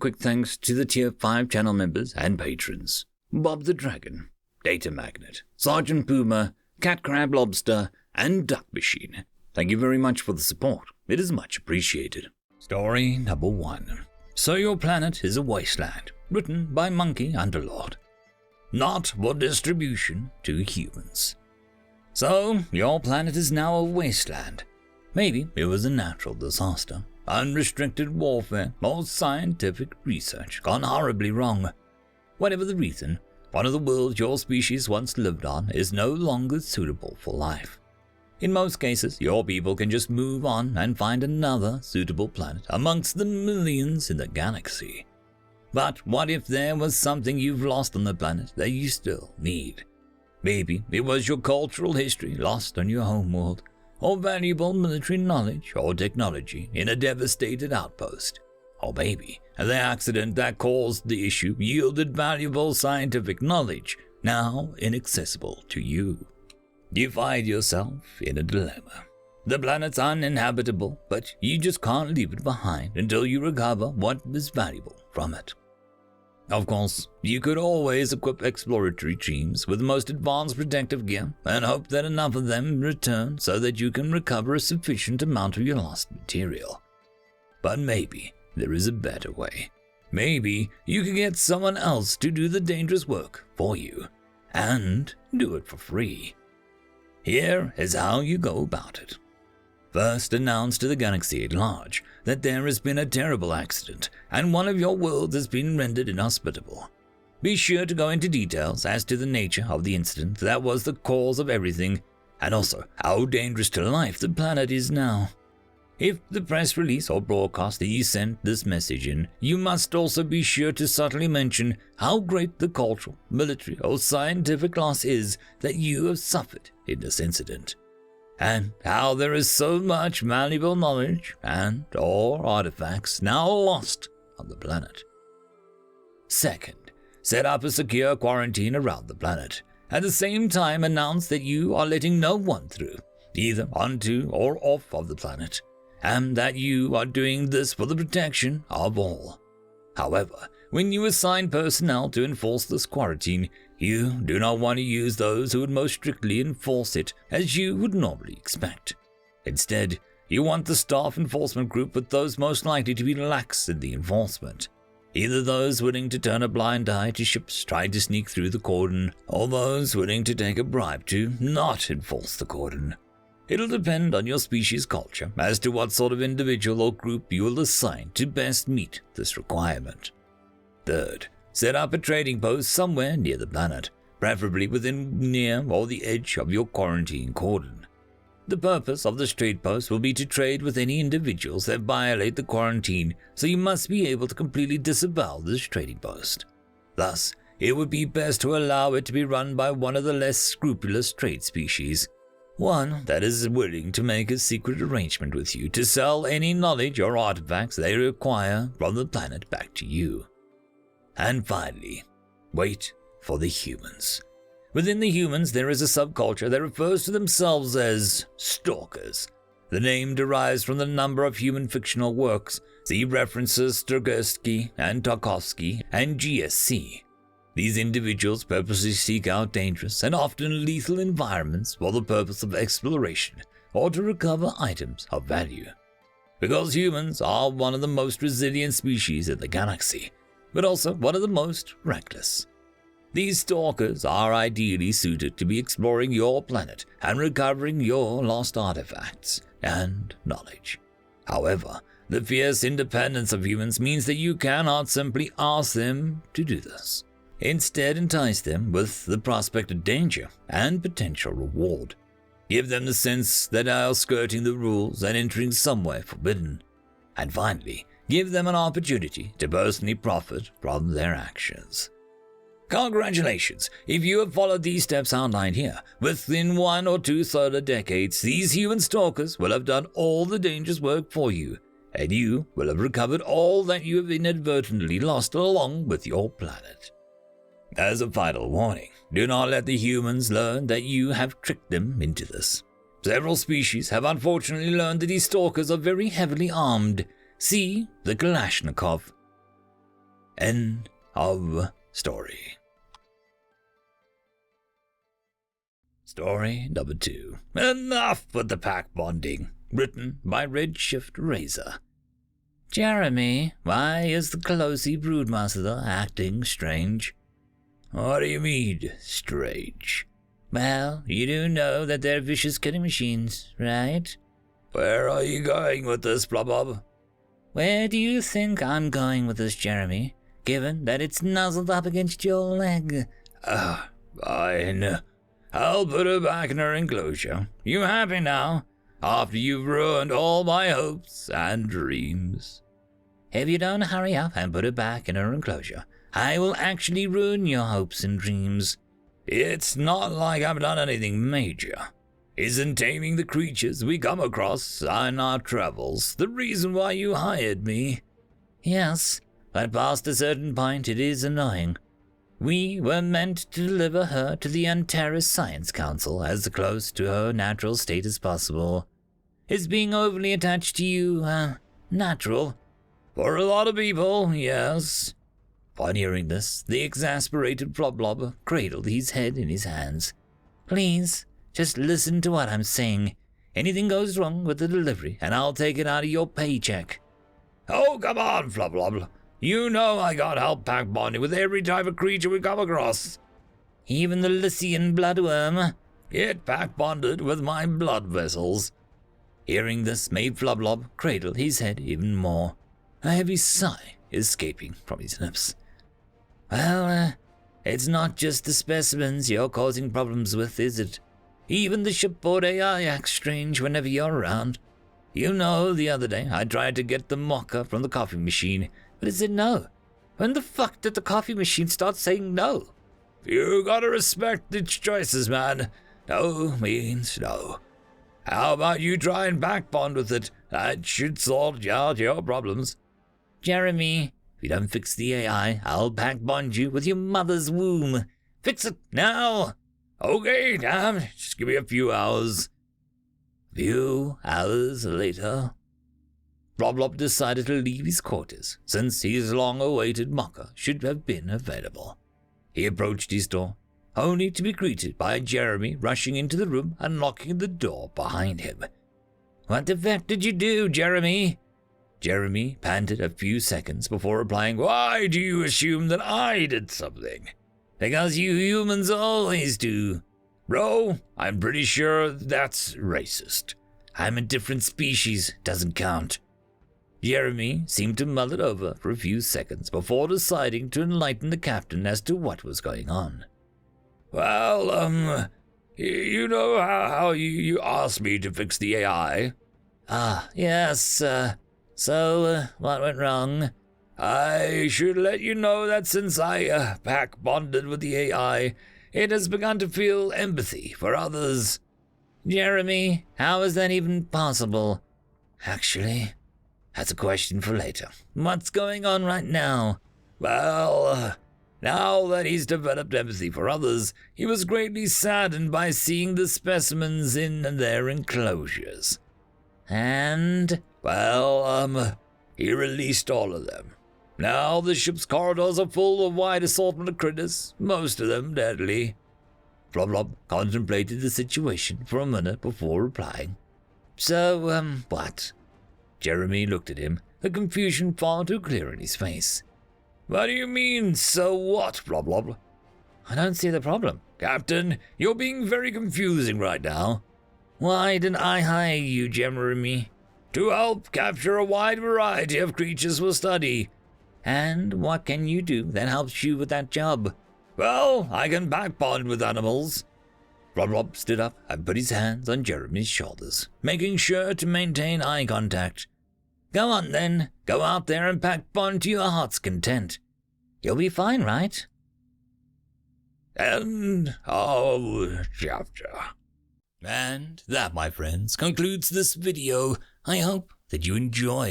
Quick thanks to the Tier 5 channel members and patrons: Bob the Dragon, Datamagnet, Sergeant Puma, Cat Crab Lobster, and Duck Machine. Thank you very much for the support. It is much appreciated. Story number 1. So Your Planet is a Wasteland, written by Monkey Underlord. Not for distribution to humans. So, your planet is now a wasteland. Maybe it was a natural disaster, unrestricted warfare, or scientific research gone horribly wrong. Whatever the reason, one of the worlds your species once lived on is no longer suitable for life. In most cases, your people can just move on and find another suitable planet amongst the millions in the galaxy. But what if there was something you've lost on the planet that you still need? Maybe it was your cultural history lost on your homeworld, or valuable military knowledge or technology in a devastated outpost. Or maybe the accident that caused the issue yielded valuable scientific knowledge, now inaccessible to you. You find yourself in a dilemma. The planet's uninhabitable, but you just can't leave it behind until you recover what was valuable from it. Of course, you could always equip exploratory teams with the most advanced protective gear and hope that enough of them return so that you can recover a sufficient amount of your lost material. But maybe there is a better way. Maybe you could get someone else to do the dangerous work for you, and do it for free. Here is how you go about it. First, announce to the galaxy at large that there has been a terrible accident and one of your worlds has been rendered inhospitable. Be sure to go into details as to the nature of the incident that was the cause of everything, and also how dangerous to life the planet is now. If the press release or broadcast that you sent this message in, you must also be sure to subtly mention how great the cultural, military, or scientific loss is that you have suffered in this incident, and how there is so much valuable knowledge and or artifacts now lost on the planet. Second, set up a secure quarantine around the planet. At the same time, announce that you are letting no one through, either onto or off of the planet, and that you are doing this for the protection of all. However, when you assign personnel to enforce this quarantine, you do not want to use those who would most strictly enforce it as you would normally expect. Instead, you want the staff enforcement group with those most likely to be lax in the enforcement. Either those willing to turn a blind eye to ships trying to sneak through the cordon, or those willing to take a bribe to not enforce the cordon. It'll depend on your species' culture as to what sort of individual or group you will assign to best meet this requirement. Third, set up a trading post somewhere near the planet, preferably within, near, or the edge of your quarantine cordon. The purpose of this trade post will be to trade with any individuals that violate the quarantine, so you must be able to completely disavow this trading post. Thus, it would be best to allow it to be run by one of the less scrupulous trade species, one that is willing to make a secret arrangement with you to sell any knowledge or artifacts they require from the planet back to you. And finally, wait for the humans. Within the humans, there is a subculture that refers to themselves as stalkers. The name derives from the number of human fictional works. See references Sturgersky and Tarkovsky and GSC. These individuals purposely seek out dangerous and often lethal environments for the purpose of exploration or to recover items of value. Because humans are one of the most resilient species in the galaxy, but also one of the most reckless. These stalkers are ideally suited to be exploring your planet and recovering your lost artifacts and knowledge. However, the fierce independence of humans means that you cannot simply ask them to do this. Instead, entice them with the prospect of danger and potential reward. Give them the sense that they are skirting the rules and entering somewhere forbidden. And finally, give them an opportunity to personally profit from their actions. Congratulations! If you have followed these steps outlined here, within 1 or 2 further decades, these human stalkers will have done all the dangerous work for you, and you will have recovered all that you have inadvertently lost along with your planet. As a final warning, do not let the humans learn that you have tricked them into this. Several species have unfortunately learned that these stalkers are very heavily armed. See the Kalashnikov. End of story. Story number 2. Enough with the pack bonding. Written by Redshift Razor. Jeremy, why is the Colossi Broodmaster acting strange? What do you mean, strange? Well, you do know that they're vicious killing machines, right? Where are you going with this, Blob? Where do you think I'm going with this, Jeremy, given that it's nuzzled up against your leg? Fine. I'll put her back in her enclosure. You happy now? After you've ruined all my hopes and dreams. If you don't hurry up and put her back in her enclosure, I will actually ruin your hopes and dreams. It's not like I've done anything major. Isn't taming the creatures we come across on our travels the reason why you hired me? Yes, but past a certain point it is annoying. We were meant to deliver her to the Antares Science Council as close to her natural state as possible. Is being overly attached to you, natural? For a lot of people, yes. Upon hearing this, the exasperated Blob cradled his head in his hands. Please, just listen to what I'm saying. Anything goes wrong with the delivery, and I'll take it out of your paycheck. Oh, come on, Blob. You know I got help pack bonding with every type of creature we come across. Even the Lycian bloodworm. It pack bonded with my blood vessels. Hearing this made Blob cradle his head even more, a heavy sigh escaping from his lips. Well, it's not just the specimens you're causing problems with, is it? Even the shipboard AI acts strange whenever you're around. You know, the other day I tried to get the mocha from the coffee machine, but it said no. When the fuck did the coffee machine start saying no? You gotta respect its choices, man. No means no. How about you try and back bond with it? That should sort out your problems. Jeremy, if you don't fix the AI, I'll back bond you with your mother's womb. Fix it now! Okay, damn, just give me a few hours. Few hours later, Blob decided to leave his quarters, since his long-awaited mocha should have been available. He approached his door, only to be greeted by Jeremy rushing into the room and locking the door behind him. What the fuck did you do, Jeremy? Jeremy panted a few seconds before replying, Why do you assume that I did something? Because you humans always do. Bro, I'm pretty sure that's racist. I'm a different species, doesn't count. Jeremy seemed to mull it over for a few seconds before deciding to enlighten the captain as to what was going on. Well, you know how you asked me to fix the AI? Yes, so, what went wrong? I should let you know that since I pack bonded with the AI, it has begun to feel empathy for others. Jeremy, how is that even possible? Actually, that's a question for later. What's going on right now? Well, now that he's developed empathy for others, he was greatly saddened by seeing the specimens in their enclosures. And? Well, he released all of them. Now the ship's corridors are full of wide assortment of critters, most of them deadly. Blob contemplated the situation for a minute before replying. So, what? Jeremy looked at him, the confusion far too clear in his face. What do you mean, so what, Blob? I don't see the problem. Captain, you're being very confusing right now. Why did I hire you, Jeremy? To help capture a wide variety of creatures for study. And what can you do that helps you with that job? Well, I can back bond with animals. Blob stood up and put his hands on Jeremy's shoulders, making sure to maintain eye contact. Go on then, go out there and back bond to your heart's content. You'll be fine, right? End of chapter. And that, my friends, concludes this video. I hope that you enjoyed.